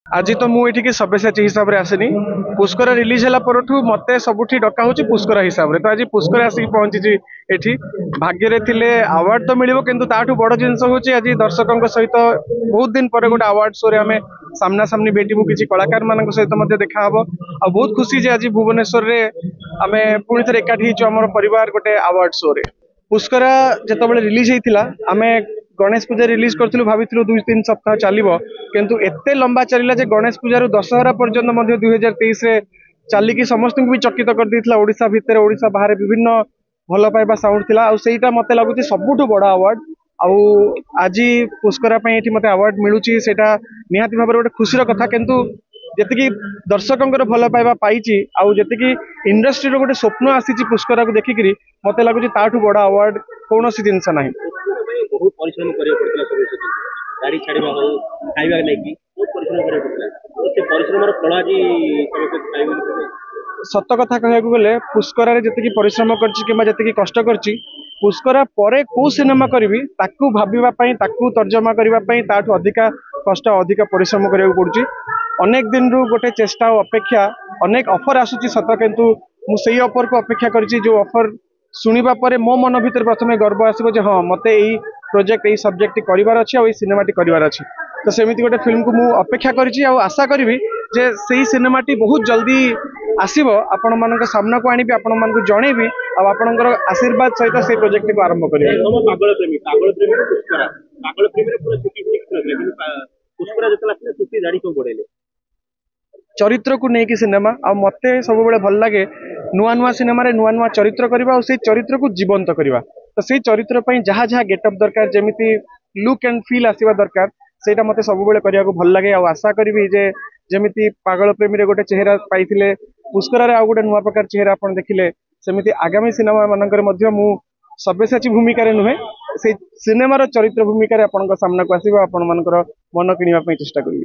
आज तो मुझे सब्यसाची हिसाब से आसनी पुष्कर रिलीज है मत सबुठ डका हो पुष्कर हिसाब से तो आज पुष्कर आसिक पहुंची एठी भाग्य थे अवार्ड तो मिले कि बड़ जिनस हूँ आज दर्शकों सहित बहुत दिन पर गोटे अवार्ड शो आम सामना सामनी भेटू किसी कलाकार मान सहित देखा आ बहुत खुशी आज भुवनेश्वर में आम पुणी थे एकाठी आम परिवार गोटे अवार्ड शो रे पुष्करा जो रिलीज होता आम गणेश पूजा रिलीज करूँ भाई 2-3 सप्ताह चलो किंतु एते लंबा चलला जे गणेश पूजा दशहरा पर्यंत 2023 रे चलिकी समस्त भी चकित कर देथिला ओडिशा भितर ओडिशा बाहर विभिन्न भल पाइबा साउंड थिला आ सेटा मते लागुची सबुठु बड़ा अवार्ड आउ आज पुष्करा पे मते अवार्ड मिलूची सेटा निहाती भाव गोटे खुशीर कथा किंतु जेतिकी दर्शकों भल पाइबा पाइची आउ जेतिकी इंडस्ट्री गोटे स्वप्न आसी पुष्करा को देखिकी मते लागुची ताठू बड़ा अवार्ड कौन सी जिनस ना बहुत परिश्रम करने सब गाड़ी छाड़ा हो खाଇବା नहीं बहुत परिश्रम करने परिश्रम फल आज सत कथा कहूँ गले पुष्करा जी परिश्रम कर कष्ट कर पुष्करा परे कौ सिनेमा करी ताकू भावाई ताकू तर्जमा करने ताठू अधिका कष्ट अधिक परिश्रम करा पड़ी अनेक दिन रु गोटे चेष्टा और अपेक्षा अनेक ऑफर आसूची सत किंतु मुझे ऑफर को अपेक्षा करी जो ऑफर शुणा पर मो मन भर प्रथम गर्व आसो जे हाँ मत यही प्रोजेक्ट यही सब्जेक्ट करार अच्छी और सिनेमाटी करार अच्छी तो सेमती गोटे फिल्म को मुझे अपेक्षा करी आशा करी जे से सिनेमाटी बहुत जल्दी आसब आपण मान सामना को आनी आपण मान जनईबी आपणकर आशीर्वाद सहित से प्रोजेक्ट को आरंभ कर चरित्र को लेकिन सिनेमा आ मत सब भल लगे नुआ नुआ सिनेमा नुआ नुआ चरित्र करवा और से चरित्र को जीवंत करवा तो से चरित्र जहाँ जहाँ गेटअप दरकार जमी लुक एंड फील आसवा दरकार से मत सब करने को भल लगे आशा करी जे जमी पागल प्रेमी गोटे चेहरा पाई पुष्कर आ गोटे नुआ प्रकार चेहरा आप देखिले सेमती आगामी सिनेमा मानक सब्यसाची भूमिका नुहे से सिनेमार चरित्र भूमिका आपण सामना को आसवा आपण मन किणवा चेष्टा करी।